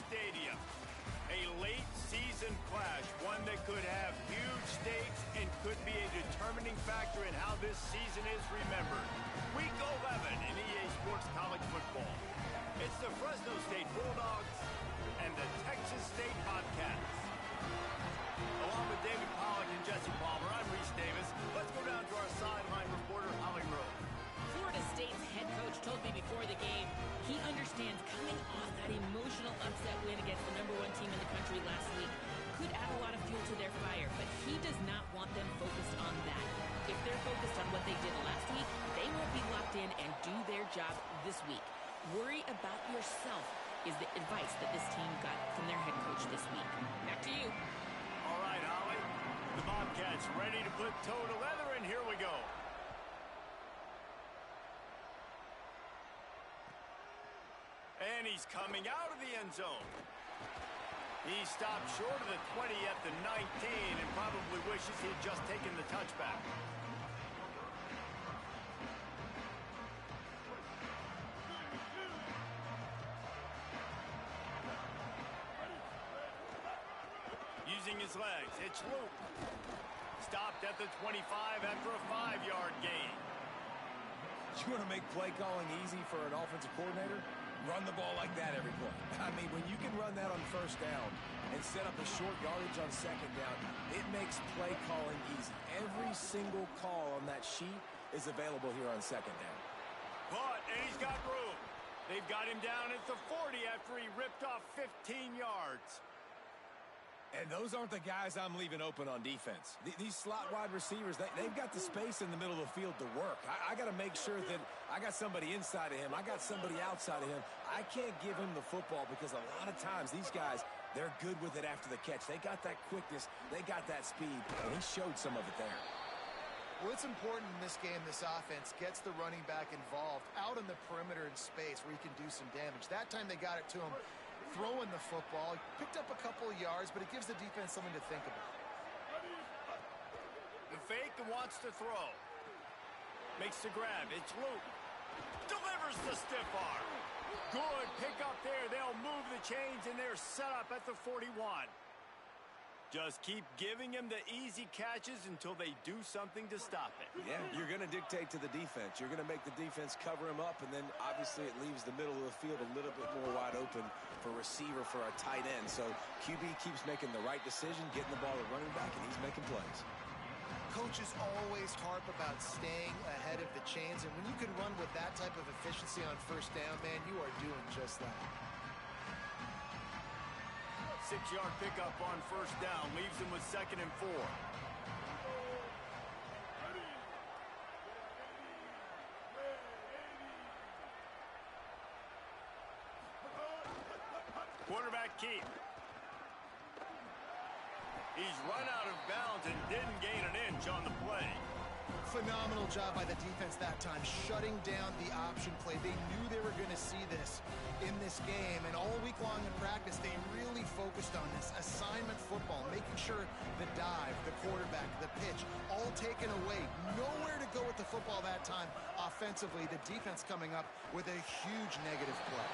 Stadium. A late-season clash, one that could have huge stakes and could be a determining factor in how this season is remembered. Week 11 in EA Sports College Football. It's the Fresno State Bulldogs and the Texas State Bobcats. Along with David Pollack and Jesse Palmer, I'm Reese Davis. Let's go down to our sideline reporter, Holly Rowe. Florida State's head coach told me before the game he understands coming off that emotional upset win against the #1 team in the country last week could add a lot of fuel to their fire, but he does not want them focused on that. If they're focused on what they did last week, they won't be locked in and do their job this week. Worry about yourself is the advice that this team got from their head coach this week. Back to you. All right, Holly. The Bobcats ready to put toe to leather, and here we go. And he's coming out of the end zone. He stopped short of the 20 at the 19 and probably wishes he had just taken the touchback. Using his legs, it's Luke. Stopped at the 25 after a 5-yard gain. You want to make play calling easy for an offensive coordinator? Run the ball like that every play. I mean, when you can run that on first down and set up a short yardage on second down, it makes play calling easy. Every single call on that sheet is available here on second down. But, and he's got room. They've got him down at the 40 after he ripped off 15 yards. And those aren't the guys I'm leaving open on defense. These slot wide receivers, they've got the space in the middle of the field to work. I got to make sure that I got somebody inside of him. I got somebody outside of him. I can't give him the football because a lot of times these guys, they're good with it after the catch. They got that quickness. They got that speed. And he showed some of it there. Well, it's important in this game this offense gets the running back involved out on the perimeter in space where he can do some damage. That time they got it to him throwing the football. He picked up a couple of yards, but it gives the defense something to think about. The fake and wants to throw. Makes the grab. It's Luke. Delivers the stiff arm. Good pick up there. They'll move the chains, and they're set up at the 41. Just keep giving him the easy catches until they do something to stop it. Yeah, you're going to dictate to the defense. You're going to make the defense cover him up, and then obviously it leaves the middle of the field a little bit more wide open for receiver, for a tight end. So QB keeps making the right decision, getting the ball to running back, and he's making plays. Coaches always harp about staying ahead of the chains, and when you can run with that type of efficiency on first down, man, you are doing just that. 6-yard pickup on first down leaves him with 2nd and 4. Quarterback keep. He's run out of bounds and didn't gain an inch on the play. Phenomenal job by the defense that time, shutting down the option play. They knew they were going to see this in this game, and all week long in practice, they really focused on this assignment football, making sure the dive, the quarterback, the pitch, all taken away. Nowhere to go with the football that time offensively. The defense coming up with a huge negative play.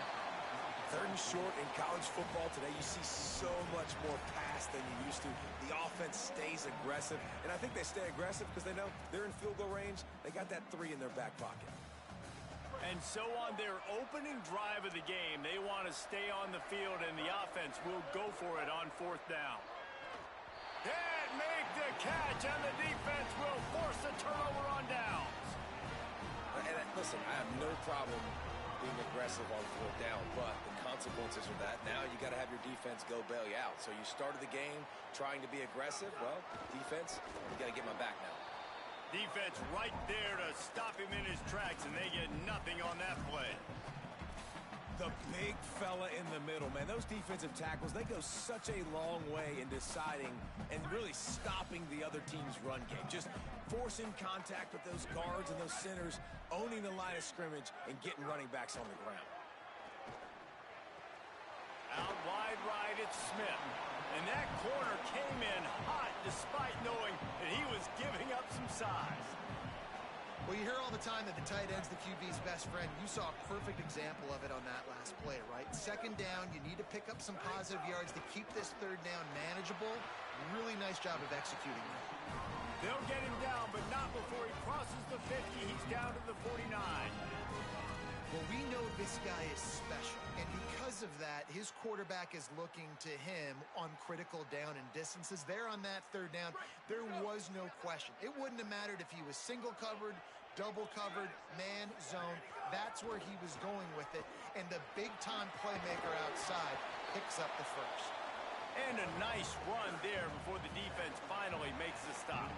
3rd and short in college football today, you see so much more pass than you used to. The offense stays aggressive, and I think they stay aggressive because they know they're in field goal range. They got that 3 in their back pocket. And so on their opening drive of the game, they want to stay on the field, and the offense will go for it on 4th down. Can't make the catch, and the defense will force a turnover on downs. And listen, I have no problem being aggressive on 4th down, but the consequences of that, now you got to have your defense go bail you out. So you started the game trying to be aggressive. Well, defense, you got to get my back now. Defense right there to stop him in his tracks, and they get nothing on that play. The big fella in the middle, man. Those defensive tackles, they go such a long way in deciding and really stopping the other team's run game. Just forcing contact with those guards and those centers, owning the line of scrimmage, and getting running backs on the ground. Out wide right, it's Smith. And that corner came in hot despite knowing that he was giving up some size. Well, you hear all the time that the tight end's the QB's best friend. You saw a perfect example of it on that last play, right? Second down, you need to pick up some positive yards to keep this third down manageable. Really nice job of executing that. They'll get him down, but not before he crosses the 50. He's down to the 49. Well, we know this guy is special, and because of that, his quarterback is looking to him on critical down and distances. There on that third down, there was no question. It wouldn't have mattered if he was single covered, double covered, man, zone. That's where he was going with it, and the big-time playmaker outside picks up the first. And a nice run there before the defense finally makes the stop.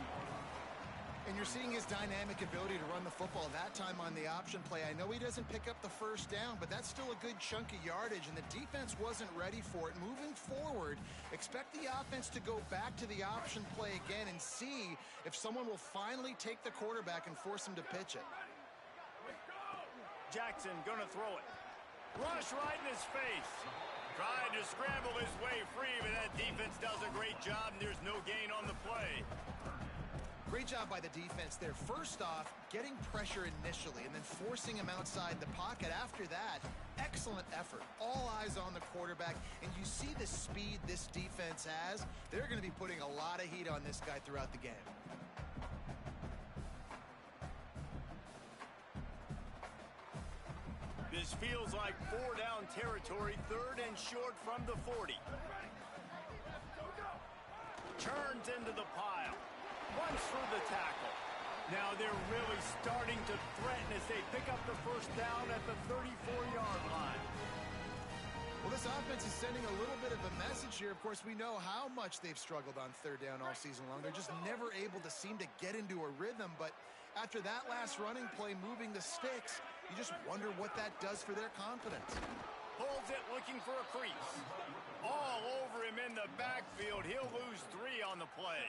And you're seeing his dynamic ability to run the football, that time on the option play. I know he doesn't pick up the first down, but that's still a good chunk of yardage, and the defense wasn't ready for it. Moving forward, expect the offense to go back to the option play again and see if someone will finally take the quarterback and force him to pitch it. Jackson gonna throw it. Rush right in his face. Trying to scramble his way free, but that defense does a great job, and there's no gain on the play. Great job by the defense there. First off, getting pressure initially and then forcing him outside the pocket. After that, excellent effort. All eyes on the quarterback, and you see the speed this defense has. They're going to be putting a lot of heat on this guy throughout the game. This feels like 4-down territory, third and short from the 40. Turns into the pile. Runs through the tackle. Now they're really starting to threaten as they pick up the first down at the 34-yard line. Well, this offense is sending a little bit of a message here. Of course, we know how much they've struggled on third down all season long. They're just never able to seem to get into a rhythm. But after that last running play, moving the sticks, you just wonder what that does for their confidence. Pulls it looking for a crease. All over him in the backfield. He'll lose 3 on the play.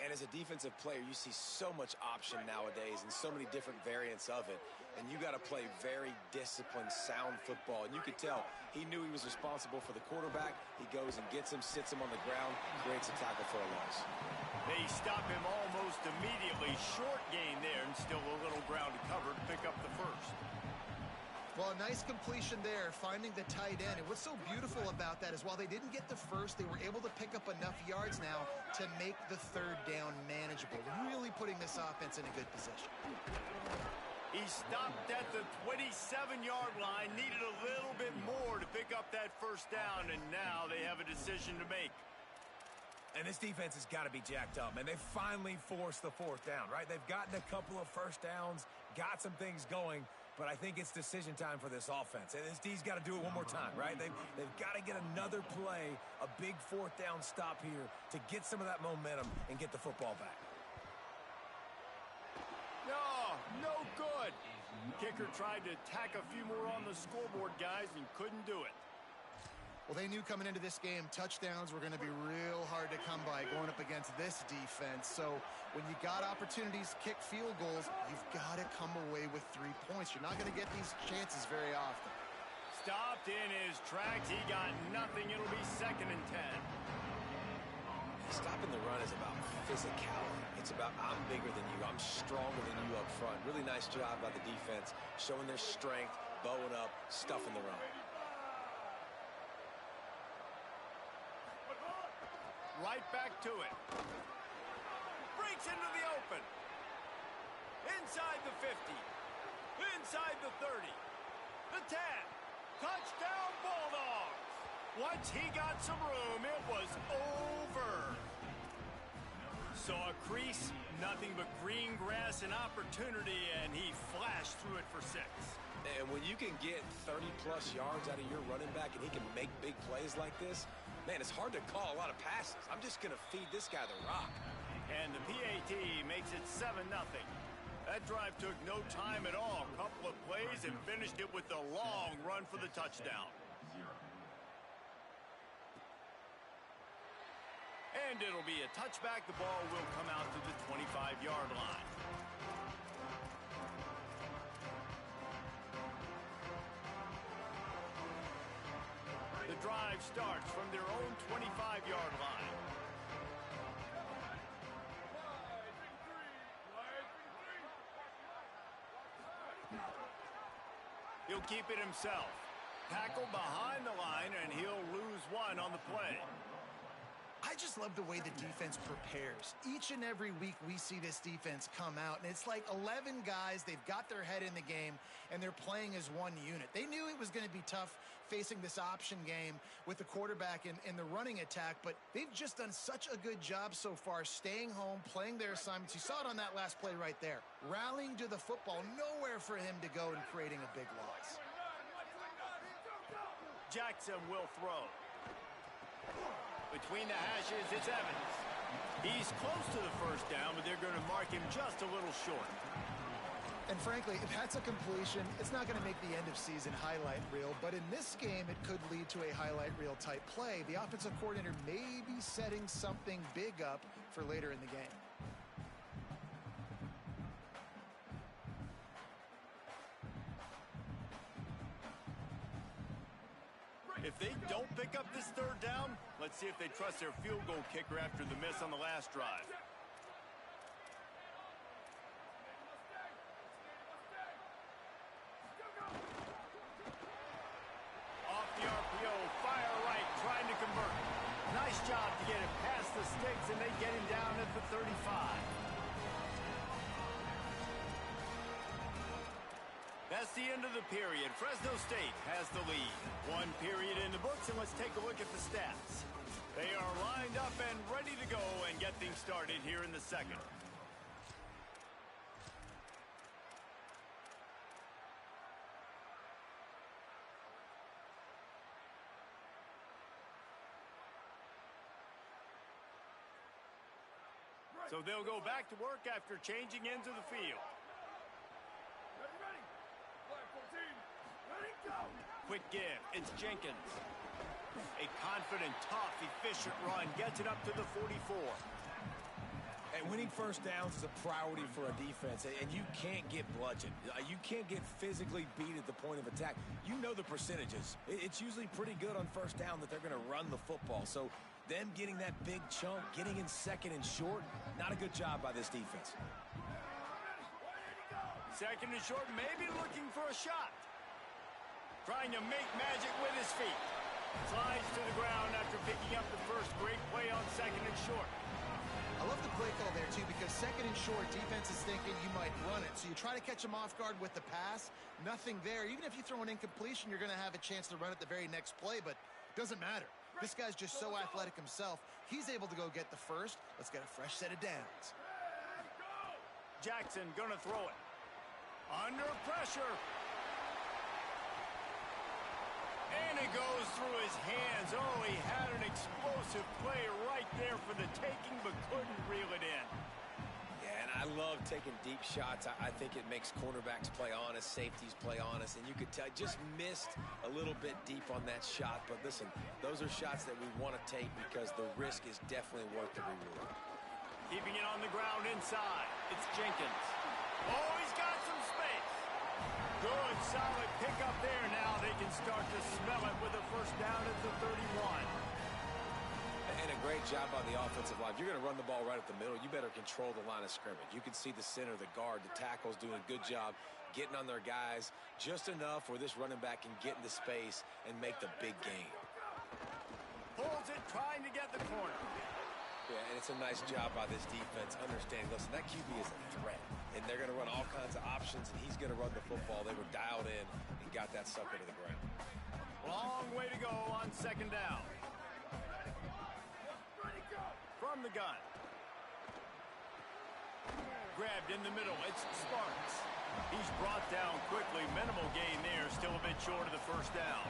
And as a defensive player, you see so much option nowadays and so many different variants of it. And you got to play very disciplined, sound football. And you could tell he knew he was responsible for the quarterback. He goes and gets him, sits him on the ground, creates a tackle for a loss. They stop him almost immediately. Short gain there and still a little ground to cover to pick up the first. Well, a nice completion there, finding the tight end. And what's so beautiful about that is while they didn't get the first, they were able to pick up enough yards now to make the third down manageable, really putting this offense in a good position. He stopped at the 27-yard line, needed a little bit more to pick up that first down, and now they have a decision to make. And this defense has got to be jacked up, man. They finally forced the fourth down, right? They've gotten a couple of first downs, got some things going, but I think it's decision time for this offense. And this D's got to do it one more time, right? They've got to get another play, a big fourth down stop here to get some of that momentum and get the football back. No good. Kicker tried to tack a few more on the scoreboard, guys, and couldn't do it. Well, they knew coming into this game, touchdowns were going to be real hard to come by going up against this defense. So when you got opportunities to kick field goals, you've got to come away with 3 points. You're not going to get these chances very often. Stopped in his tracks. He got nothing. It'll be 2nd and 10. Stopping the run is about physicality. It's about I'm bigger than you. I'm stronger than you up front. Really nice job by the defense, showing their strength, bowing up, stuffing the run. Right back to it. Breaks into the open. Inside the 50. Inside the 30. The 10. Touchdown Bulldogs. Once he got some room, it was over. Saw a crease, nothing but green grass and opportunity, and he flashed through it for 6. And when you can get 30-plus yards out of your running back and he can make big plays like this, man, it's hard to call a lot of passes. I'm just going to feed this guy the rock. And the PAT makes it 7-0. That drive took no time at all. A couple of plays and finished it with the long run for the touchdown. And it'll be a touchback. The ball will come out to the 25-yard line. The drive starts from their own 25-yard line. keep it himself. Tackle behind the line, and he'll lose one on the play. I just love the way the defense prepares. Each and every week we see this defense come out, and it's like 11 guys. They've got their head in the game, and they're playing as one unit. They knew it was going to be tough facing this option game with the quarterback in the running attack, but they've just done such a good job so far staying home, playing their assignments. You saw it on that last play right there. Rallying to the football, nowhere for him to go and creating a big loss. Jackson will throw. Between the hashes, it's Evans. He's close to the first down, but they're going to mark him just a little short. And frankly, if that's a completion, it's not going to make the end of season highlight reel, but in this game, it could lead to a highlight reel type play. The offensive coordinator may be setting something big up for later in the game. If they don't pick up this third down, let's see if they trust their field goal kicker after the miss on the last drive. Off the RPO, fire right, trying to convert. Nice job to get it past the sticks, and they get him down at the 35. That's the end of the period. Fresno State has the lead. One period in the books, and let's take a look at the stats. They are lined up and ready to go and get things started here in the second. So they'll go back to work after changing ends of the field. Quick give. It's Jenkins. A confident, tough, efficient run gets it up to the 44. And winning first downs is a priority for a defense, and you can't get bludgeoned. You can't get physically beat at the point of attack. You know the percentages. It's usually pretty good on first down that they're going to run the football. So them getting that big chunk, getting in second and short, not a good job by this defense. Second and short, maybe looking for a shot. Trying to make magic with his feet. Slides to the ground after picking up the first. Great play on second and short. I love the play call there, too, because second and short, defense is thinking you might run it. So you try to catch him off guard with the pass. Nothing there. Even if you throw an incompletion, you're going to have a chance to run it the very next play, but it doesn't matter. This guy's just so athletic himself. He's able to go get the first. Let's get a fresh set of downs. Jackson going to throw it. Under pressure. And it goes through his hands. Oh, he had an explosive play right there for the taking, but couldn't reel it in. Yeah, and I love taking deep shots. I think it makes cornerbacks play honest, safeties play honest, and you could tell just missed a little bit deep on that shot. But listen, those are shots that we want to take because the risk is definitely worth the reward. Keeping it on the ground inside. It's Jenkins. Oh, he's got some space. Good, solid pickup there. Now they can start to smell it with a first down at the 31. And a great job on the offensive line. If you're going to run the ball right at the middle, you better control the line of scrimmage. You can see the center, the guard, the tackles doing a good job getting on their guys just enough where this running back can get into space and make the big game. Pulls it, trying to get the corner. Yeah, and it's a nice job by this defense understanding, listen, that QB is a threat, and they're going to run all kinds of options, and he's going to run the football. They were dialed in and got that sucker to the ground. Long way to go on second down. From the gun. Grabbed in the middle. It's Sparks. He's brought down quickly. Minimal gain there. Still a bit short of the first down.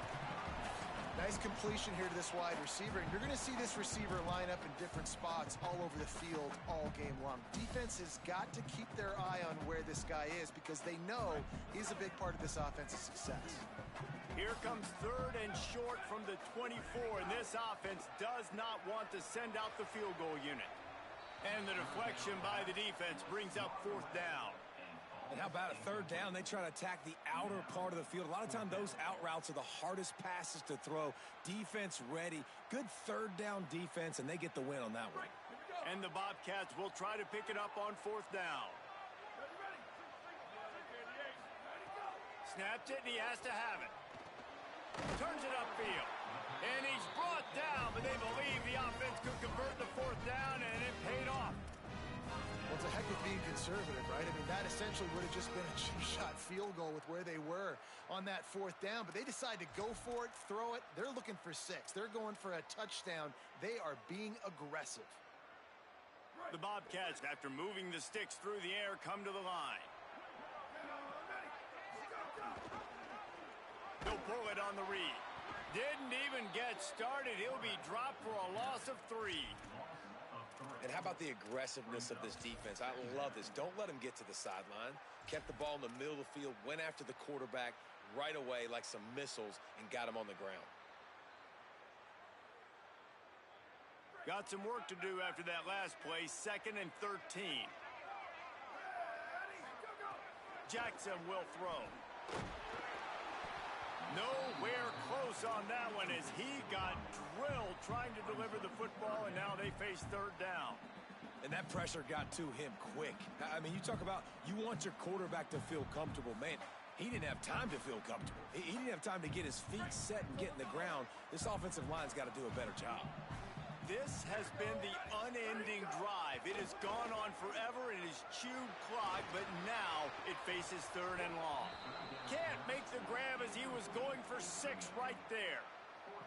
Nice completion here to this wide receiver. And you're going to see this receiver line up in different spots all over the field all game long. Defense has got to keep their eye on where this guy is because they know he's a big part of this offense's success. Here comes third and short from the 24, and this offense does not want to send out the field goal unit. And the deflection by the defense brings up fourth down. And how about a third down? They try to attack the outer part of the field. A lot of times those out routes are the hardest passes to throw. Defense ready. Good third down defense, and they get the win on that one. And the Bobcats will try to pick it up on fourth down. Snaps it, and he has to have it. Turns it upfield. And he's brought down, but they believe the offense could convert the fourth down, and it paid off. Well, it's a heck of being conservative, right? I mean, that essentially would have just been a cheap-shot field goal with where they were on that fourth down. But they decide to go for it, throw it. They're looking for 6. They're going for a touchdown. They are being aggressive. The Bobcats, after moving the sticks through the air, come to the line. They'll pull it on the read. Didn't even get started. He'll be dropped for a loss of 3. And how about the aggressiveness of this defense? I love this. Don't let them get to the sideline. Kept the ball in the middle of the field, went after the quarterback right away like some missiles, and got him on the ground. Got some work to do after that last play, 2nd and 13. Jackson will throw. Nowhere close on that one as he got drilled trying to deliver the football, and now they face 3rd down. And that pressure got to him quick. I mean, you talk about you want your quarterback to feel comfortable. Man, he didn't have time to feel comfortable. He didn't have time to get his feet set and get in the ground. This offensive line's got to do a better job. This has been the unending drive. It has gone on forever. It has chewed clock, but now it faces 3rd and long. Can't make the grab as he was going for 6 right there.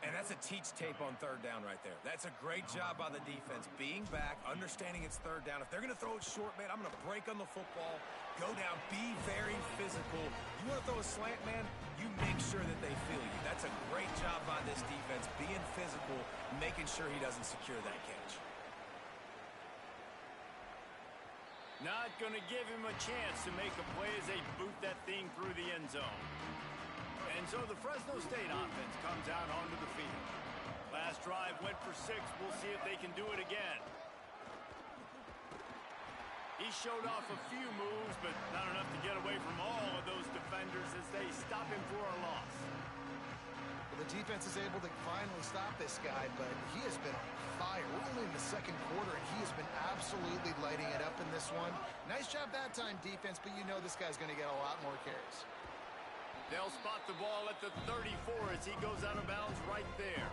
And that's a teach tape on 3rd down right there. That's a great job by the defense. Being back, understanding it's 3rd down. If they're going to throw it short, man, I'm going to break on the football, go down, be very physical. You want to throw a slant, man, you make sure that they feel you. That's a great job by this defense, being physical, making sure he doesn't secure that catch. Not going to give him a chance to make a play as they boot that thing through the end zone. And so the Fresno State offense comes out onto the field. Last drive went for 6. We'll see if they can do it again. He showed off a few moves, but not enough to get away from all of those defenders as they stop him for a loss. Well, the defense is able to finally stop this guy, but he has been on fire. We're only in the 2nd quarter, and he has been absolutely lighting it up in this one. Nice job that time, defense, but you know this guy's going to get a lot more carries. They'll spot the ball at the 34 as he goes out of bounds right there.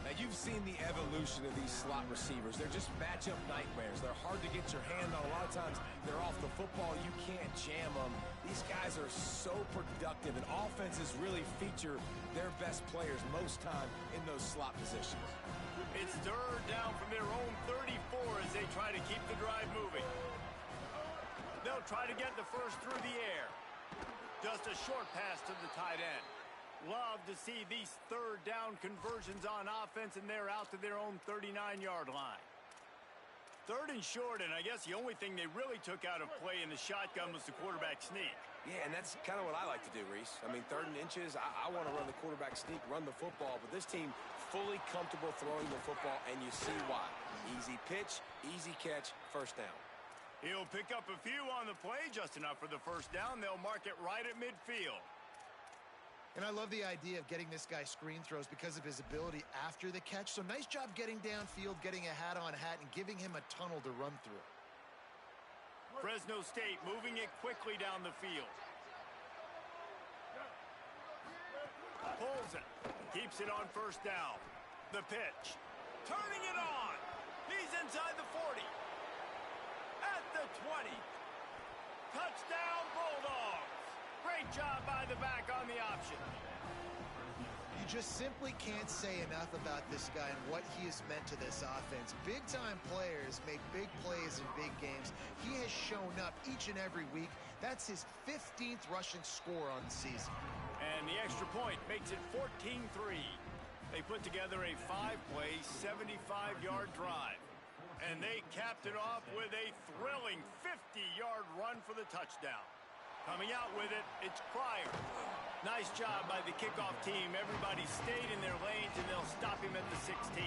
Now, you've seen the evolution of these slot receivers. They're just matchup nightmares. They're hard to get your hand on. A lot of times, they're off the football. You can't jam them. These guys are so productive, and offenses really feature their best players most time in those slot positions. It's 3rd down from their own 34 as they try to keep the drive moving. They'll try to get the first through the air. Just a short pass to the tight end. Love to see these 3rd down conversions on offense, and they're out to their own 39-yard line. 3rd and short, and I guess the only thing they really took out of play in the shotgun was the quarterback sneak. Yeah, and that's kind of what I like to do, Reese. I mean, 3rd and inches, I want to run the quarterback sneak, run the football, but this team fully comfortable throwing the football, and you see why. Easy pitch, easy catch, 1st down. He'll pick up a few on the play, just enough for the 1st down. They'll mark it right at midfield. And I love the idea of getting this guy screen throws because of his ability after the catch. So nice job getting downfield, getting a hat-on-hat, and giving him a tunnel to run through. Fresno State moving it quickly down the field. Pulls it. Keeps it on 1st down. The pitch. Turning it on. He's inside the 40. At the 20. Touchdown Bulldogs. Great job by the back on the option. You just simply can't say enough about this guy and what he has meant to this offense. Big-time players make big plays in big games. He has shown up each and every week. That's his 15th rushing score on the season. And the extra point makes it 14-3. They put together a 5-play, 75-yard drive. And they capped it off with a thrilling 50-yard run for the touchdown. Coming out with it, it's Pryor. Nice job by the kickoff team. Everybody stayed in their lanes, and they'll stop him at the 16.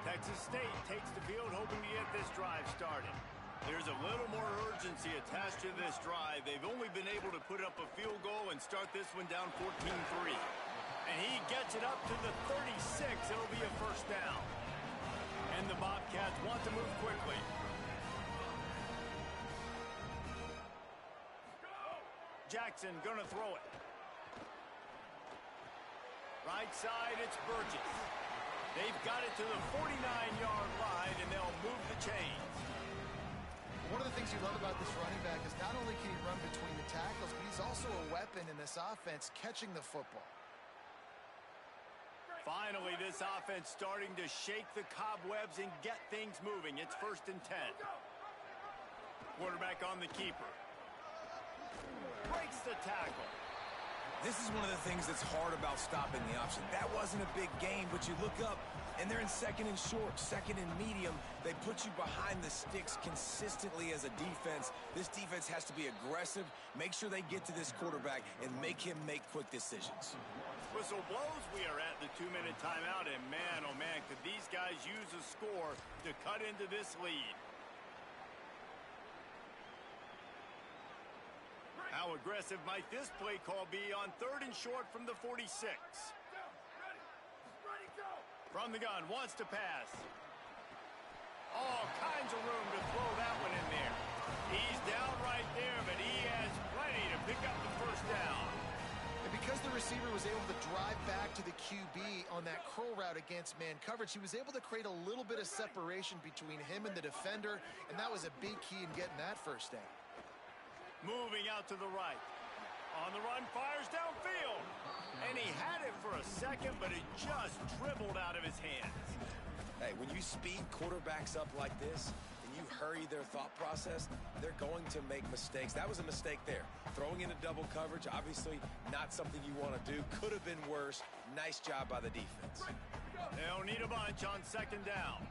Texas State takes the field, hoping to get this drive started. There's a little more urgency attached to this drive. They've only been able to put up a field goal and start this one down 14-3. And he gets it up to the 36. It'll be a first down. And the Bobcats want to move quickly. Jackson gonna throw it. Right side, it's Burgess. They've got it to the 49-yard line, and they'll move the chains. One of the things you love about this running back is not only can he run between the tackles, but he's also a weapon in this offense catching the football. Finally, this offense starting to shake the cobwebs and get things moving. It's 1st and 10. Quarterback on the keeper. Breaks the tackle. This is one of the things that's hard about stopping the option. That wasn't a big game, but you look up, and they're in 2nd and short, 2nd and medium. They put you behind the sticks consistently as a defense. This defense has to be aggressive, make sure they get to this quarterback, and make him make quick decisions. Whistle blows. We are at the 2-minute timeout, and man, oh man, could these guys use a score to cut into this lead. How aggressive might this play call be on 3rd and short from the 46? From the gun, wants to pass. All kinds of room to throw that one in there. He's down right there, but he has plenty to pick up the first down. And because the receiver was able to drive back to the QB on that curl route against man coverage, he was able to create a little bit of separation between him and the defender, and that was a big key in getting that first down. Moving out to the right. On the run, fires downfield. And he had it for a second, but it just dribbled out of his hands. Hey, when you speed quarterbacks up like this, and you hurry their thought process, they're going to make mistakes. That was a mistake there. Throwing into double coverage, obviously not something you want to do. Could have been worse. Nice job by the defense. They'll need a bunch on 2nd down.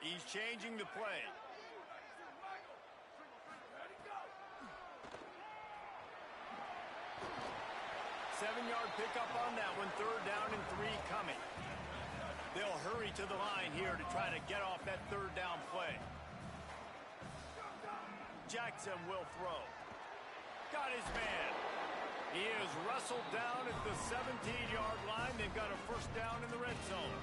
He's changing the play. Seven-yard pickup on that one. 3rd down and 3 coming. They'll hurry to the line here to try to get off that 3rd down play. Jackson will throw. Got his man. He is wrestled down at the 17-yard line. They've got a first down in the red zone.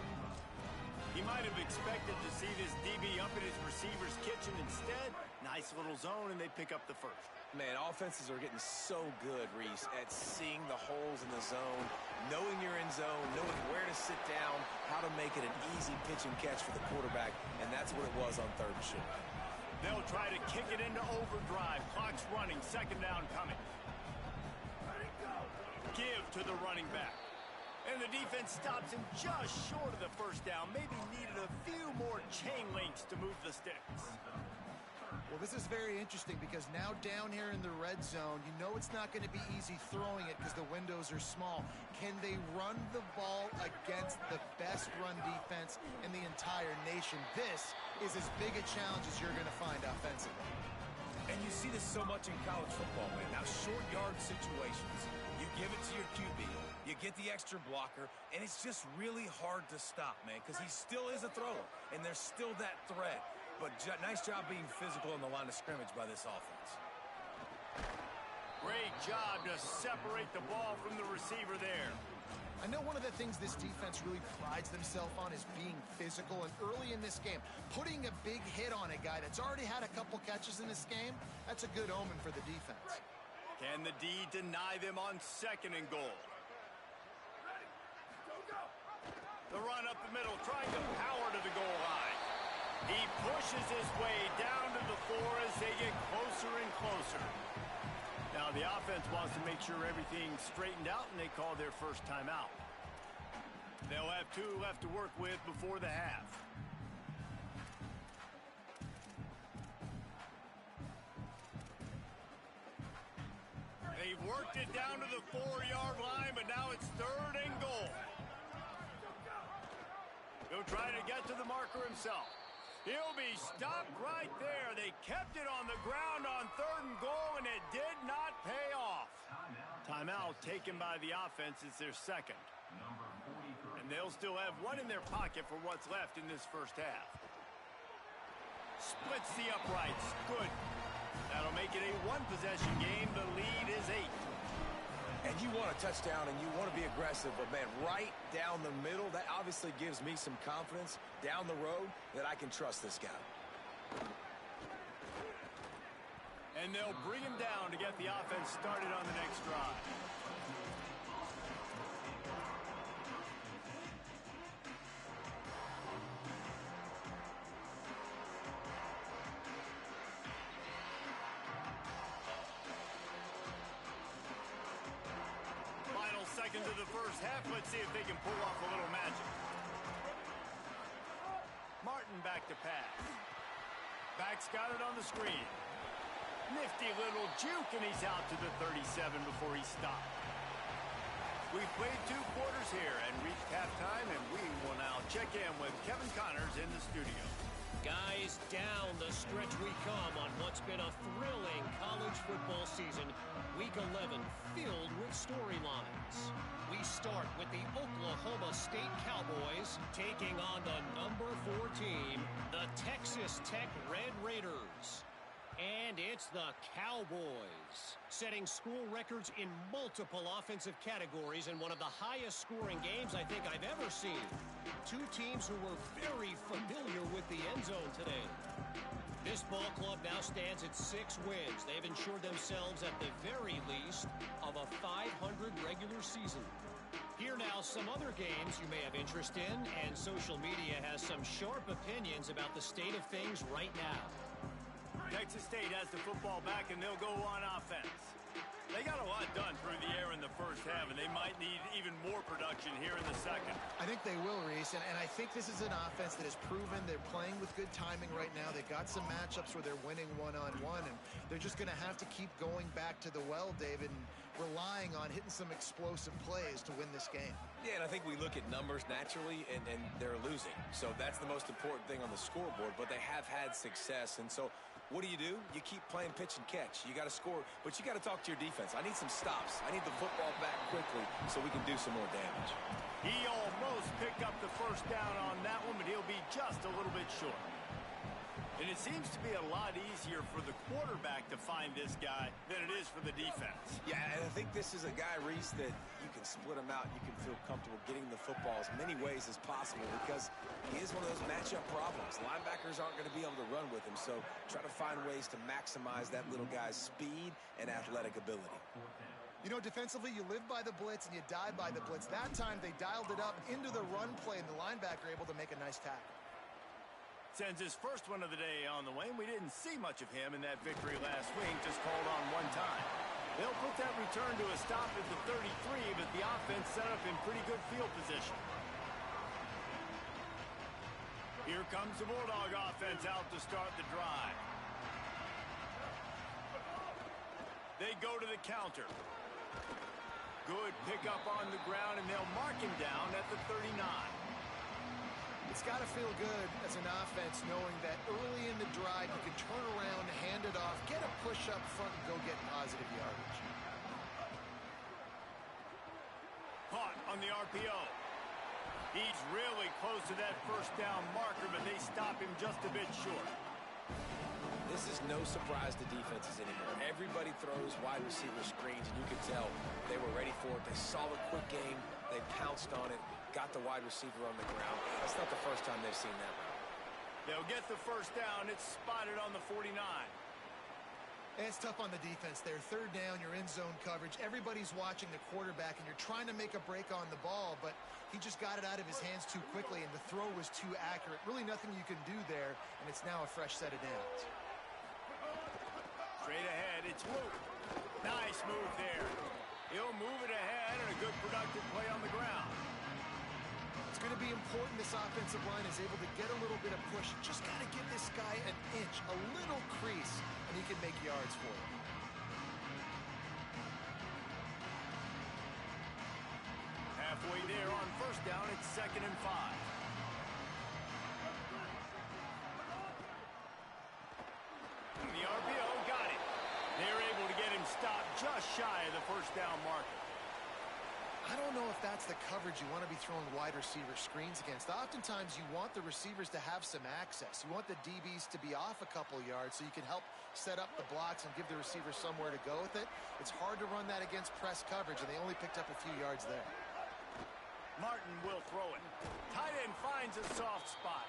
He might have expected to see this DB up in his receiver's kitchen. Instead, nice little zone, and they pick up the first. Man, offenses are getting so good, Reese, at seeing the holes in the zone, knowing you're in zone, knowing where to sit down, how to make it an easy pitch and catch for the quarterback, and that's what it was on 3rd and short. They'll try to kick it into overdrive. Clock's running. 2nd down coming. Give to the running back. And the defense stops him just short of the first down. Maybe needed a few more chain links to move the sticks. Well, this is very interesting because now down here in the red zone, you know it's not going to be easy throwing it because the windows are small. Can they run the ball against the best run defense in the entire nation? This is as big a challenge as you're going to find offensively. And you see this so much in college football, man. Now, short yard situations, you give it to your QB, you get the extra blocker, and it's just really hard to stop, man, because he still is a thrower, and there's still that threat. But nice job being physical on the line of scrimmage by this offense. Great job to separate the ball from the receiver there. I know one of the things this defense really prides themselves on is being physical, and early in this game, putting a big hit on a guy that's already had a couple catches in this game, that's a good omen for the defense. Can the D deny them on 2nd and goal? The run up the middle, trying to power to the goal line. He pushes his way down to the 4 as they get closer and closer. Now the offense wants to make sure everything's straightened out, and they call their first timeout. They'll have 2 left to work with before the half. They've worked it down to the 4-yard line, but now it's 3rd and goal. He'll try to get to the marker himself. He'll be stopped right there. They kept it on the ground on 3rd and goal, and it did not pay off. Timeout taken by the offense. It's their 2nd. And And they'll still have one in their pocket for what's left in this first half. Splits the uprights. Good. That'll make it a one-possession game. The lead is 8. And you want a touchdown and you want to be aggressive, but, man, right down the middle, that obviously gives me some confidence down the road that I can trust this guy. And they'll bring him down to get the offense started on the next drive. Final seconds of the first half. Let's see if they can pull off a little magic. Martin back to pass. Back's got it on the screen. Nifty little juke, and he's out to the 37 before he stopped. We've played 2 quarters here and reached halftime, and we will now check in with Kevin Connors in the studio. Guys, down the stretch we come on what's been a thrilling college football season. Week 11 filled with storylines. We start with the Oklahoma State Cowboys taking on the number 4 team, the Texas Tech Red Raiders. And it's the Cowboys, setting school records in multiple offensive categories in one of the highest scoring games I think I've ever seen. 2 teams who were very familiar with the end zone today. This ball club now stands at 6 wins. They've ensured themselves at the very least of a 500 regular season. Here now some other games you may have interest in, and social media has some sharp opinions about the state of things right now. Texas State has the football back, and they'll go on offense. They got a lot done through the air in the first half, and they might need even more production here in the second. I think they will, Reese, and I think this is an offense that has proven they're playing with good timing right now. They've got some matchups where they're winning one-on-one, and they're just going to have to keep going back to the well, David, and relying on hitting some explosive plays to win this game. Yeah, and I think we look at numbers naturally, and they're losing. So that's the most important thing on the scoreboard, but they have had success, and so what do? You keep playing pitch and catch. You got to score, but you got to talk to your defense. I need some stops. I need the football back quickly so we can do some more damage. He almost picked up the first down on that one, but he'll be just a little bit short. And it seems to be a lot easier for the quarterback to find this guy than it is for the defense. Yeah, and I think this is a guy, Reese, that you can split him out. You can feel comfortable getting the football as many ways as possible because he is one of those matchup problems. Linebackers aren't going to be able to run with him, so try to find ways to maximize that little guy's speed and athletic ability. You know, defensively, you live by the blitz and you die by the blitz. That time, they dialed it up into the run play, and the linebacker able to make a nice tackle. Sends his first one of the day on the way, and we didn't see much of him in that victory last week, just called on one time. They'll put that return to a stop at the 33, but the offense set up in pretty good field position. Here comes the Bulldog offense out to start the drive. They go to the counter. Good pickup on the ground, and they'll mark him down at the 39. It's got to feel good as an offense knowing that early in the drive you can turn around, hand it off, get a push up front, and go get positive yardage. Caught on the RPO. He's really close to that first down marker, but they stop him just a bit short. This is no surprise to defenses anymore. Everybody throws wide receiver screens, and you can tell they were ready for it. They saw the quick game. They pounced on it, got the wide receiver on the ground. That's not the first time they've seen that route. They'll get the first down. It's spotted on the 49. It's tough on the defense there. Third down, you're in zone coverage. Everybody's watching the quarterback, and you're trying to make a break on the ball, but he just got it out of his hands too quickly, and the throw was too accurate. Really nothing you can do there, and it's now a fresh set of downs. Straight ahead, it's Luke. Nice move there. He'll move it ahead, and a good productive play on the ground. It's going to be important this offensive line is able to get a little bit of push. Just got to give this guy an inch, a little crease, and he can make yards for it. Halfway there on first down, it's 2nd and 5. And the RPO got it. They're able to get him stopped just shy of the first down marker. I don't know if that's the coverage you want to be throwing wide receiver screens against. Oftentimes, you want the receivers to have some access. You want the DBs to be off a couple yards so you can help set up the blocks and give the receiver somewhere to go with it. It's hard to run that against press coverage, and they only picked up a few yards there. Martin will throw it. Tight end finds a soft spot.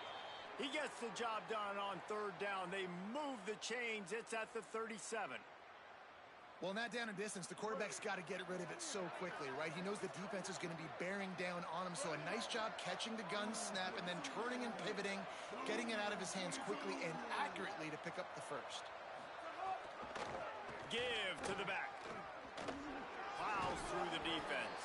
He gets the job done on third down. They move the chains. It's at the 37. Well, in that down and distance, the quarterback's got to get rid of it so quickly, right? He knows the defense is going to be bearing down on him, so a nice job catching the gun snap and then turning and pivoting, getting it out of his hands quickly and accurately to pick up the first. Give to the back. Plows through the defense.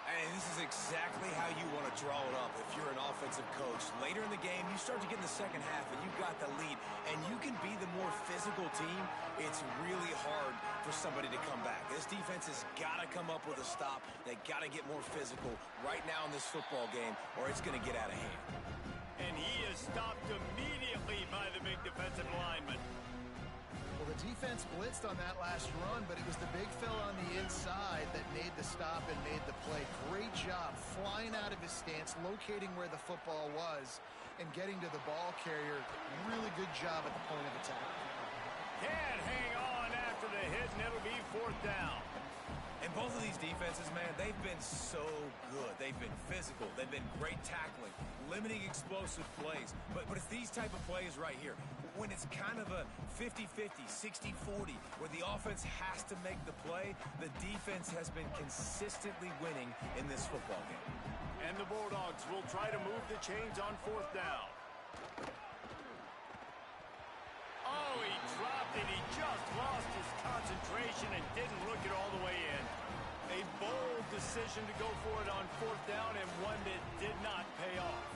And this is exactly how you want to draw it up if you're an offensive coach. Later in the game, you start to get in the second half, and you've got the lead, and you can be the more physical team. It's really hard for somebody to come back. This defense has got to come up with a stop. They got to get more physical right now in this football game, or it's going to get out of hand. And he is stopped immediately by the big defensive lineman. Well, the defense blitzed on that last run, but it was the big fella on the inside that made the stop and made the play. Great job flying out of his stance, locating where the football was, and getting to the ball carrier. Really good job at the point of attack. Can't hang on after the hit, and it'll be fourth down. And both of these defenses, man, they've been so good. They've been physical. They've been great tackling, limiting explosive plays. But it's these type of plays right here, when it's kind of a 50-50, 60-40, where the offense has to make the play, the defense has been consistently winning in this football game. And the Bulldogs will try to move the chains on fourth down. Oh, he dropped it. He just lost his concentration and didn't look it all the way in. A bold decision to go for it on fourth down, and one that did not pay off.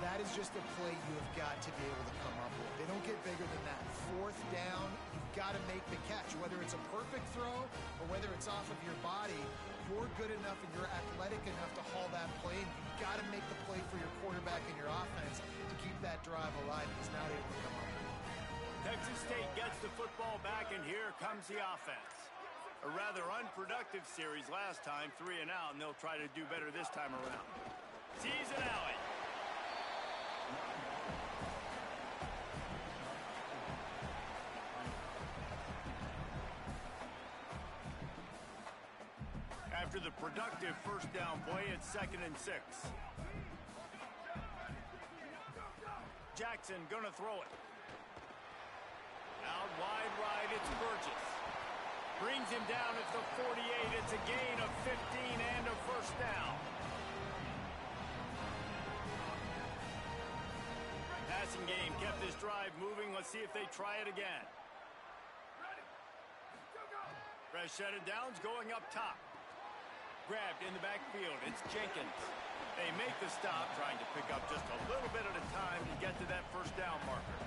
That is just a play you have got to be able to come up with. They don't get bigger than that. Fourth down, you've got to make the catch. Whether it's a perfect throw or whether it's off of your body, you're good enough and you're athletic enough to haul that play, and you've got to make the play for your quarterback and your offense to keep that drive alive, because now they will come up. Texas State gets the football back, and here comes the offense. A rather unproductive series last time, 3 and out, and they'll try to do better this time around. Season alley. After the productive first down play, it's 2nd and 6. Jackson gonna throw it. Out wide right, it's Burgess. Brings him down at the 48. It's a gain of 15 and a first down. Passing game kept this drive moving. Let's see if they try it again. Fresh set of downs going up top. Grabbed in the backfield. It's Jenkins. They make the stop, trying to pick up just a little bit at a time to get to that first down marker.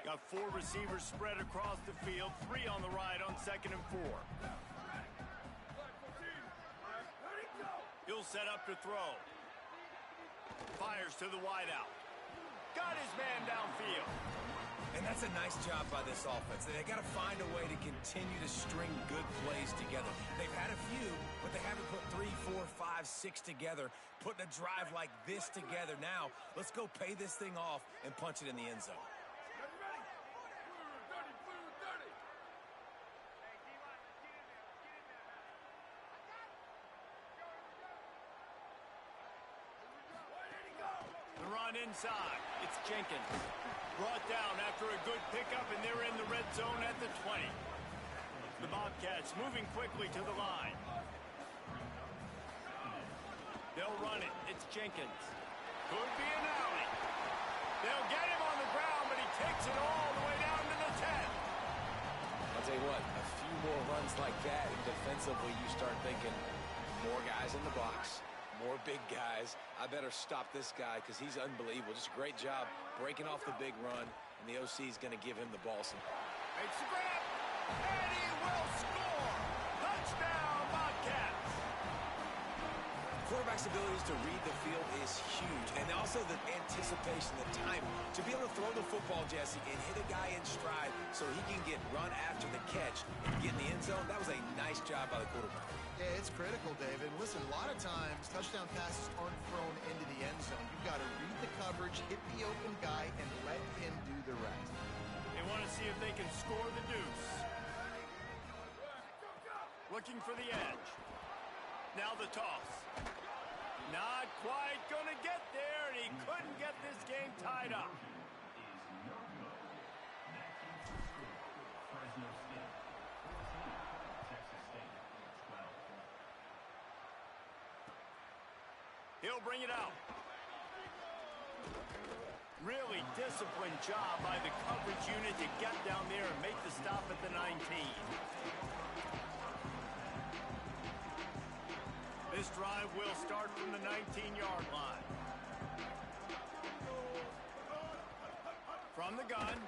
Got 4 receivers spread across the field, 3 on the right on 2nd and 4. He'll set up to throw. Fires to the wideout. Got his man downfield. And that's a nice job by this offense. They got to find a way to continue to string good plays together. They've had a few, but they haven't put 3, 4, 5, 6 together, putting a drive like this together. Now, let's go pay this thing off and punch it in the end zone. Inside, it's Jenkins. Brought down after a good pickup, and they're in the red zone at the 20. The Bobcats moving quickly to the line. They'll run it. It's Jenkins. Could be an alley. They'll get him on the ground, but he takes it all the way down to the 10. I'll tell you what, a few more runs like that, and defensively you start thinking more guys in the box. More big guys. I better stop this guy because he's unbelievable. Just a great job breaking off the big run, and the OC is going to give him the ball some. Makes the grab, and he will score. Touchdown, Bobcats. quarterback's abilities to read the field is huge, and also the anticipation, the time to be able to throw the football, Jesse, and hit a guy in stride so he can get run after the catch and get in the end zone. That was a nice job by the quarterback. Yeah, it's critical, David. Listen, a lot of times touchdown passes aren't thrown into the end zone. You've got to read the coverage, hit the open guy, and let him do the rest. They want to see if they can score the deuce. Looking for the edge. Now the toss. Not quite going to get there, and he couldn't get this game tied up. He'll bring it out. Really disciplined job by the coverage unit to get down there and make the stop at the 19. This drive will start from the 19-yard line. From the gun.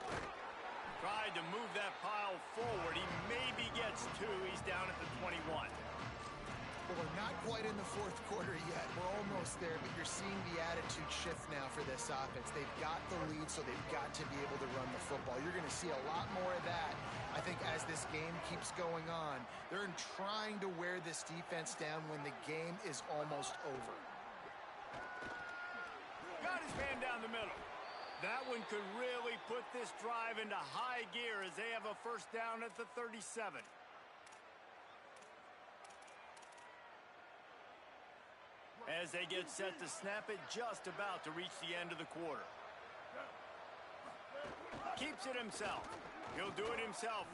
Tried to move that pile forward. He maybe gets two. He's down at the 21. Well, we're not quite in the fourth quarter yet. We're almost there, but you're seeing the attitude shift now for this offense. They've got the lead, so they've got to be able to run the football. You're going to see a lot more of that, I think, as this game keeps going on. They're trying to wear this defense down when the game is almost over. Got his man down the middle. That one could really put this drive into high gear as they have a first down at the 37. As they get set to snap it, just about to reach the end of the quarter. Keeps it himself. He'll do it himself.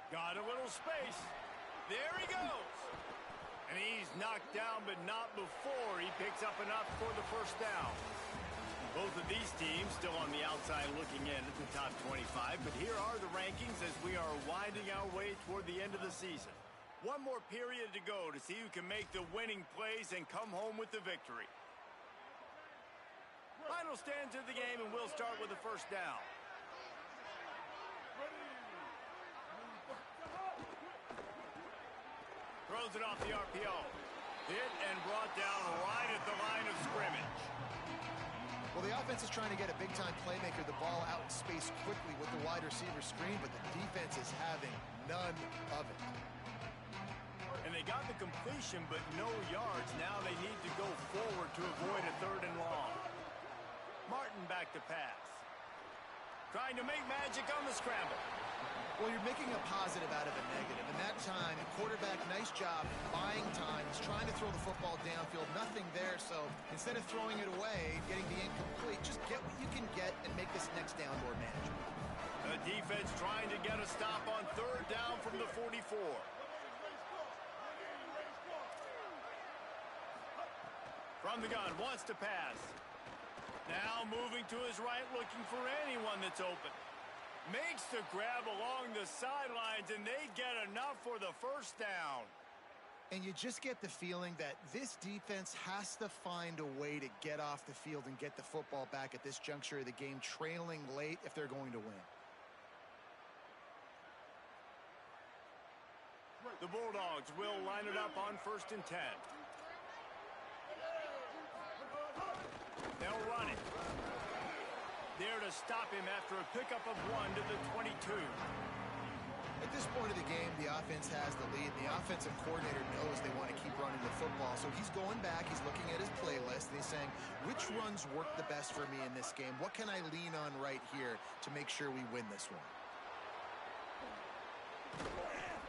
Got a little space. There he goes. And he's knocked down, but not before he picks up enough for the first down. Both of these teams still on the outside looking in at the top 25, but here are the rankings as we are winding our way toward the end of the season. One more period to go to see who can make the winning plays and come home with the victory. Final stands of the game, and we'll start with the first down. Throws it off the RPO. Hit and brought down right at the line of scrimmage. Well, the offense is trying to get a big-time playmaker the ball out in space quickly with the wide receiver screen, but the defense is having none of it. And they got the completion, but no yards. Now they need to go forward to avoid a third and long. Martin back to pass. Trying to make magic on the scramble. Well, you're making a positive out of a negative. And that time, quarterback, nice job buying time. He's trying to throw the football downfield. Nothing there, so instead of throwing it away, getting the incomplete, just get what you can get and make this next down more manageable. The defense trying to get a stop on third down from the 44. From the gun, wants to pass. Now moving to his right, looking for anyone that's open. Makes the grab along the sidelines, and they get enough for the first down. And you just get the feeling that this defense has to find a way to get off the field and get the football back at this juncture of the game, trailing late if they're going to win. The Bulldogs will line it up on 1st and 10. They'll run it. There to stop him after a pickup of 1 to the 22. At this point of the game, the offense has the lead. The offensive coordinator knows they want to keep running the football. So he's going back, he's looking at his playlist, and he's saying, which runs work the best for me in this game? What can I lean on right here to make sure we win this one?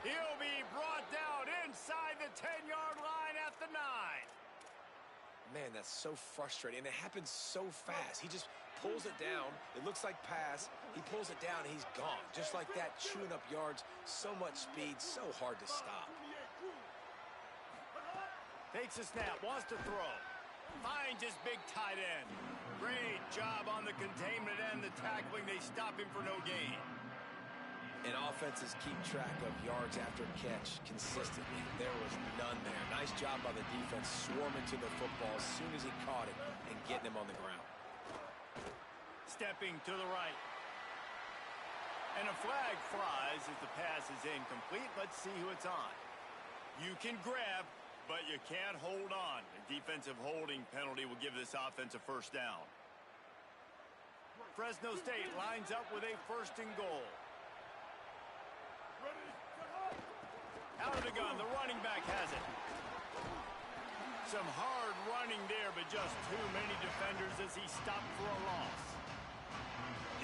He'll be brought down inside the 10-yard line at the 9. Man, that's so frustrating, and it happens so fast. He just pulls it down. It looks like pass. He pulls it down, and he's gone. Just like that, chewing up yards. So much speed, so hard to stop. Takes a snap, wants to throw. Finds his big tight end. Great job on the containment and the tackling. They stop him for no gain. And offenses keep track of yards after catch consistently. There was none there. Nice job by the defense swarming to the football as soon as he caught it and getting him on the ground. Stepping to the right. And a flag flies as the pass is incomplete. Let's see who it's on. You can grab. but you can't hold on. A defensive holding penalty will give this offense a first down. Fresno State lines up with a first and goal. Out of the gun, the running back has it. Some hard running there, but just too many defenders as he stopped for a loss.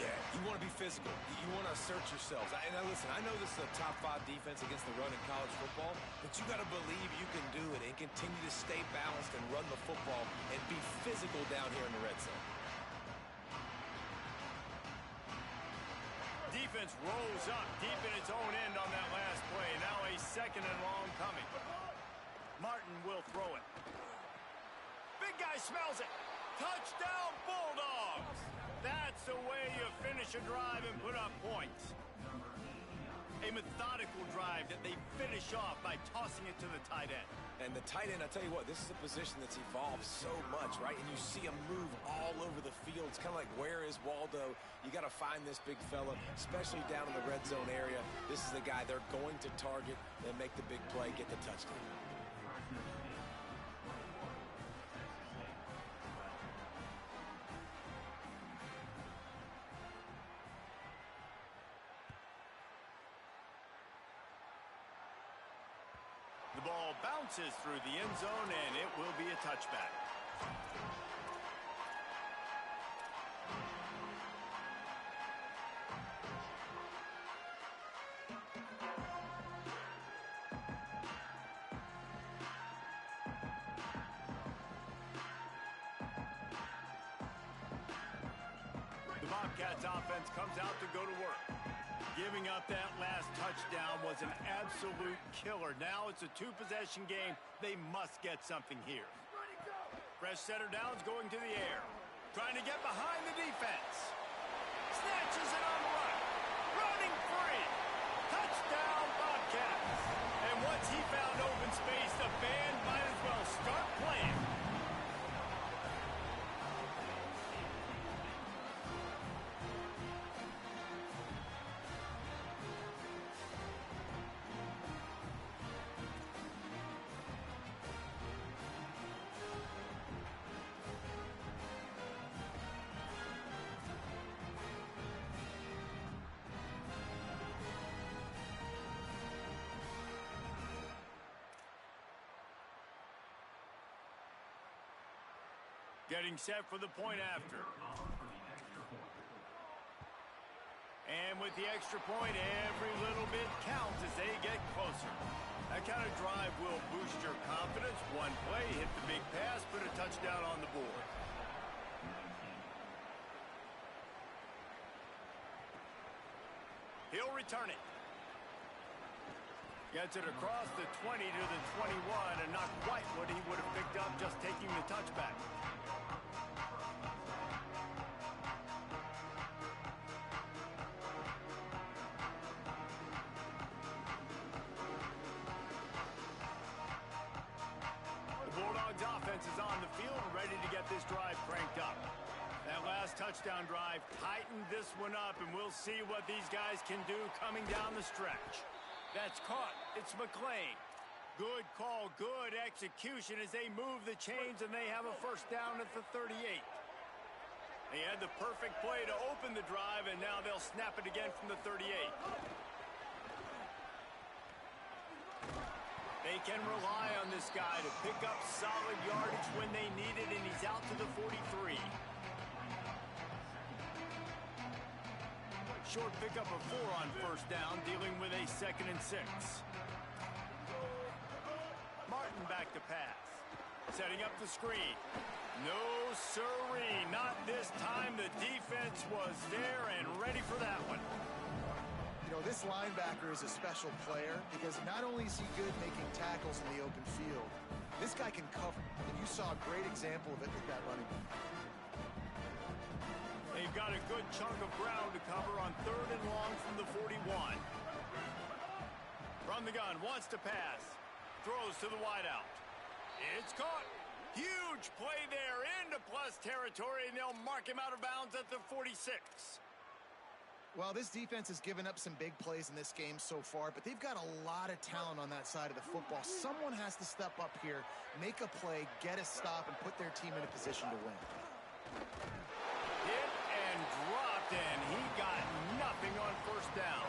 Yeah, you want to be physical. You want to assert yourselves. And now listen, I know this is a top 5 defense against the run in college football, but you got to believe you can do it and continue to stay balanced and run the football and be physical down here in the red zone. Defense rolls up deep in its own end on that last play. Now a second and long coming. Martin will throw it. Big guy smells it. Touchdown, Bulldogs! That's the way you finish a drive and put up points. A methodical drive that they finish off by tossing it to the tight end. And the tight end, I tell you what, this is a position that's evolved so much, right? And you see him move all over the field. It's kind of like, where is Waldo? You got to find this big fella, especially down in the red zone area. This is the guy they're going to target and make the big play, get the touchdown. The ball bounces through the end zone, and it will be a touchback. The Bobcats offense comes out to go to work. Giving up that last touchdown was an absolute killer. Now it's a 2-possession game. They must get something here. Fresh setter downs going to the air. Trying to get behind the defense. Snatches it on the run. Running free. Touchdown, Bobcats. And once he found open space, the band might as well start playing. Getting set for the point after. And with the extra point, every little bit counts as they get closer. That kind of drive will boost your confidence. One play, hit the big pass, put a touchdown on the board. He'll return it. Gets it across the 20 to the 21, and not quite what he would have picked up just taking the touchback. The Bulldogs offense is on the field, ready to get this drive cranked up. That last touchdown drive tightened this one up, and we'll see what these guys can do coming down the stretch. That's caught. It's McClain. Good call, good execution as they move the chains, and they have a first down at the 38. They had the perfect play to open the drive, and now they'll snap it again from the 38. They can rely on this guy to pick up solid yardage when they need it, and he's out to the 43. Short pickup of 4 on first down, dealing with a 2nd and 6. Martin back to pass. Setting up the screen. No siree, not this time. The defense was there and ready for that one. You know, this linebacker is a special player because not only is he good making tackles in the open field, this guy can cover. And you saw a great example of it with that running back. They've got a good chunk of ground to cover on 3rd and long from the 41. From the gun, wants to pass. Throws to the wideout. It's caught. Huge play there into plus territory, and they'll mark him out of bounds at the 46. Well, this defense has given up some big plays in this game so far, but they've got a lot of talent on that side of the football. Someone has to step up here, make a play, get a stop, and put their team in a position to win. Hit and dropped, and he got nothing on first down.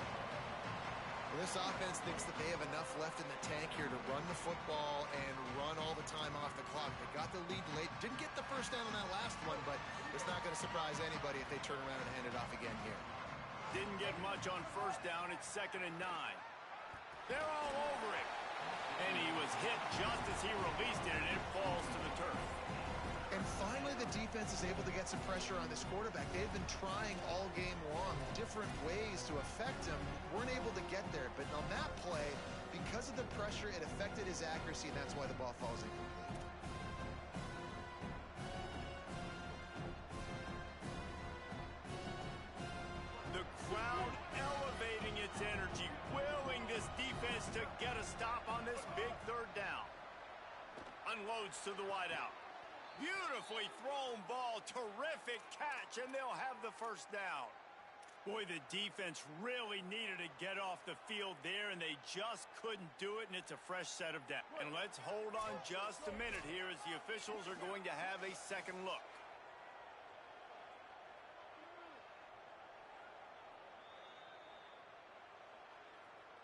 Well, this offense thinks that they have enough left in the tank here to run the football and run all the time off the clock. They got the lead late. Didn't get the first down on that last one, but it's not going to surprise anybody if they turn around and hand it off again here. Didn't get much on first down. It's 2nd and 9. They're all over it. And he was hit just as he released it, and it falls to the turf. And finally, the defense is able to get some pressure on this quarterback. They've been trying all game long different ways to affect him. Weren't able to get there. But on that play, because of the pressure, it affected his accuracy, and that's why the ball falls incomplete. The crowd elevating its energy, willing this defense to get a stop on this big 3rd down. Unloads to the wideout. Beautifully thrown ball, terrific catch, and they'll have the first down. Boy, the defense really needed to get off the field there, and they just couldn't do it, and it's a fresh set of downs. And let's hold on just a minute here as the officials are going to have a second look.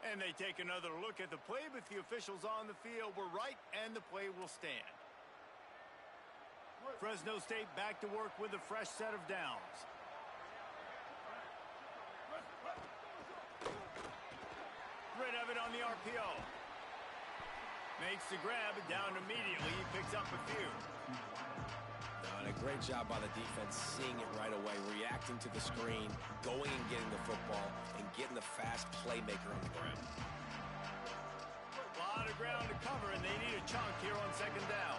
And they take another look at the play, but the officials on the field were right, and the play will stand. Fresno State back to work with a fresh set of downs. Rid of it on the RPO. Makes the grab, down immediately. He picks up a few. And a great job by the defense seeing it right away, reacting to the screen, going and getting the football, and getting the fast playmaker on the ground. A lot of ground to cover, and they need a chunk here on 2nd down.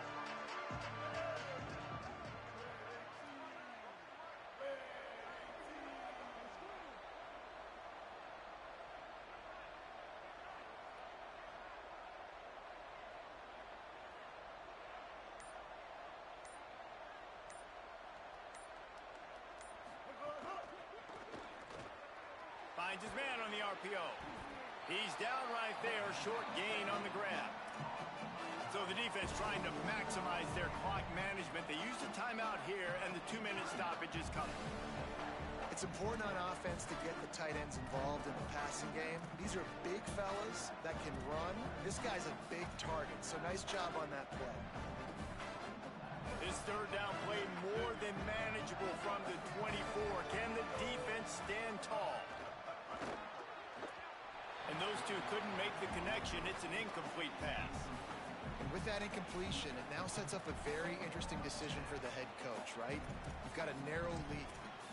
Finds his man on the RPO. He's down right there, short gain on the grab. So the defense trying to maximize their clock management. They used a timeout here, and the 2-minute stoppage is coming. It's important on offense to get the tight ends involved in the passing game. These are big fellas that can run. This guy's a big target, so nice job on that play. This 3rd down play more than manageable from the 24. Can the defense stand tall? And those two couldn't make the connection. It's an incomplete pass. And with that incompletion, it now sets up a very interesting decision for the head coach, right? You've got a narrow lead.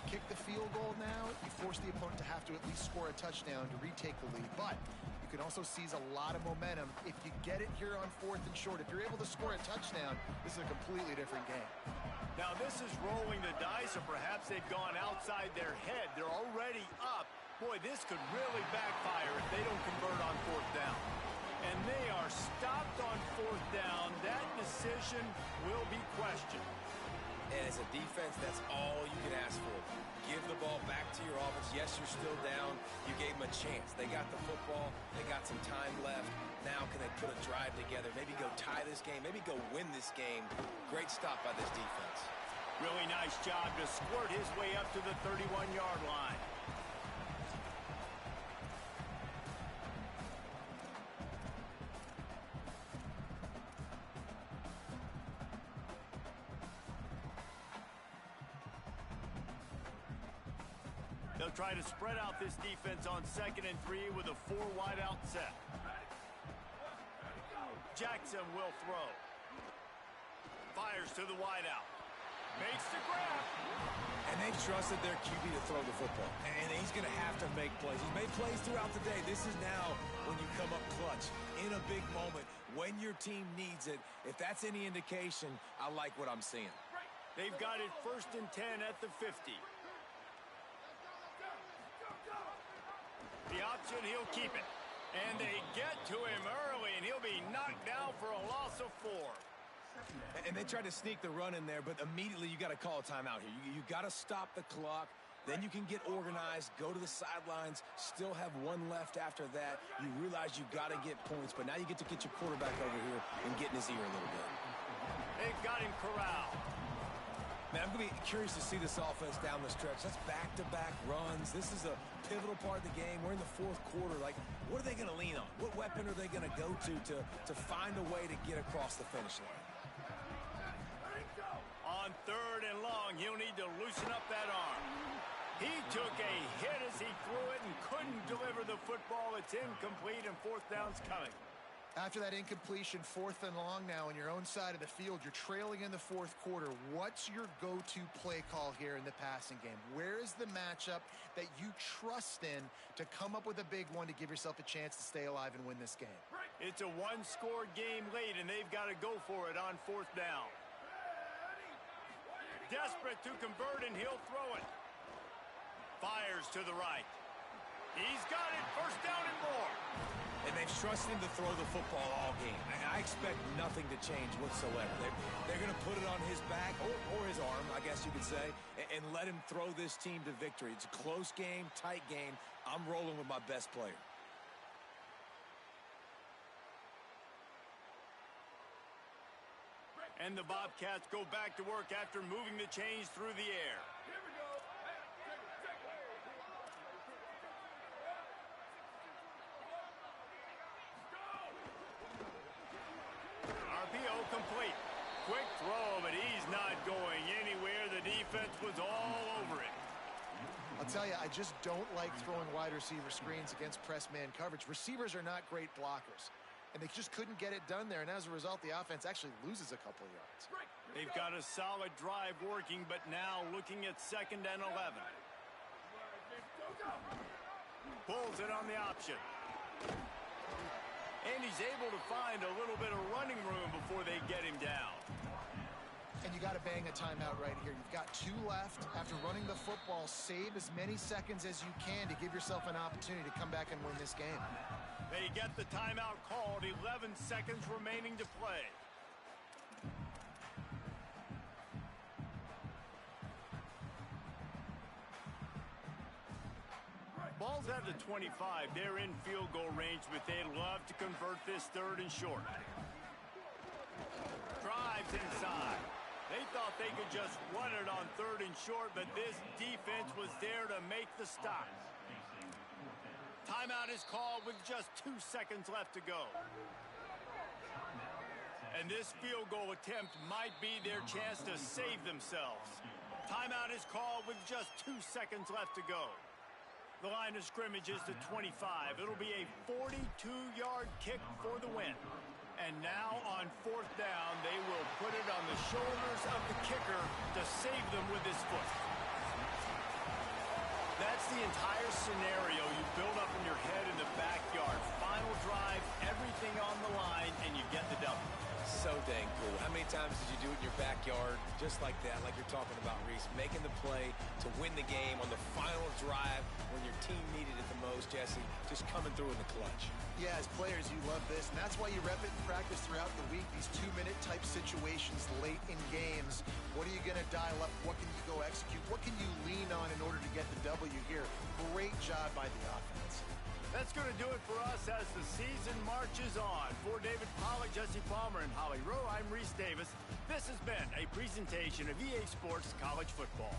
Kick the field goal now, you force the opponent to have to at least score a touchdown to retake the lead. But you can also seize a lot of momentum if you get it here on 4th and short. If you're able to score a touchdown, this is a completely different game. Now this is rolling the dice, or perhaps they've gone outside their head. They're already up. Boy, this could really backfire if they don't convert on 4th down. And they are stopped on 4th down. That decision will be questioned. And as a defense, that's all you can ask for. Give the ball back to your offense. Yes, you're still down. You gave them a chance. They got the football. They got some time left. Now can they put a drive together? Maybe go tie this game. Maybe go win this game. Great stop by this defense. Really nice job to squirt his way up to the 31-yard line. They'll try to spread out this defense on 2nd and 3 with a 4 wideout set. Jackson will throw. Fires to the wideout. Makes the grab. And they've trusted their QB to throw the football. And he's going to have to make plays. He's made plays throughout the day. This is now when you come up clutch in a big moment when your team needs it. If that's any indication, I like what I'm seeing. They've got it 1st and 10 at the 50. The option, he'll keep it. And they get to him early, and he'll be knocked down for a loss of 4. And they tried to sneak the run in there, but immediately you got to call a timeout here. You got to stop the clock Then you can get organized, go to the sidelines, still have one left after that. You realize you got to get points, but now you get to get your quarterback over here and get in his ear a little bit. They've got him corralled. Man, I'm going to be curious to see this offense down the stretch. That's back-to-back runs. This is a pivotal part of the game. We're in the fourth quarter. Like, what are they going to lean on? What weapon are they going to go to find a way to get across the finish line? On 3rd and long, he'll need to loosen up that arm. He took a hit as he threw it and couldn't deliver the football. It's incomplete, and 4th down's coming. After that incompletion, 4th and long now on your own side of the field, you're trailing in the 4th quarter. What's your go-to play call here in the passing game? Where is the matchup that you trust in to come up with a big one to give yourself a chance to stay alive and win this game? It's a one-score game late, and they've got to go for it on 4th down. Desperate to convert, and he'll throw it. Fires to the right. He's got it. 1st down and more. And they've trusted him to throw the football all game. I expect nothing to change whatsoever. They're going to put it on his back, or his arm, I guess you could say, and let him throw this team to victory. It's a close game, tight game. I'm rolling with my best player. And the Bobcats go back to work after moving the chains through the air. Complete. Quick throw, but he's not going anywhere. The defense was all over it. I'll tell you, I just don't like throwing wide receiver screens against press man coverage. Receivers are not great blockers, and they just couldn't get it done there, and as a result, the offense actually loses a couple of yards. They've got a solid drive working, but now looking at 2nd and 11. Pulls it on the option. And he's able to find a little bit of running room before they get him down. And you got to bang a timeout right here. You've got 2 left. After running the football, save as many seconds as you can to give yourself an opportunity to come back and win this game. They get the timeout called. 11 seconds remaining to play. Ball's at the 25. They're in field goal range, but they'd love to convert this 3rd and short. Drives inside. They thought they could just run it on 3rd and short, but this defense was there to make the stop. Timeout is called with just 2 seconds left to go. And this field goal attempt might be their chance to save themselves. Timeout is called with just 2 seconds left to go. The line of scrimmage is the 25. It'll be a 42-yard kick for the win. And now on 4th down, they will put it on the shoulders of the kicker to save them with his foot. That's the entire scenario you build up in your head in the backyard. Final drive, everything on the line, and you get the W. So dang cool. How many times did you do it in your backyard just like that, like you're talking about, Reese? Making the play to win the game on the final drive when your team needed it the most, Jesse. Just coming through in the clutch. Yeah, as players, you love this, and that's why you rep it in practice throughout the week. These 2-minute type situations late in games. What are you going to dial up? What can you go execute? What can you lean on in order to get the W here? Great job by the offense. That's going to do it for us as the season marches on. For David Pollack, Jesse Palmer, and Holly Rowe, I'm Reese Davis. This has been a presentation of EA Sports College Football.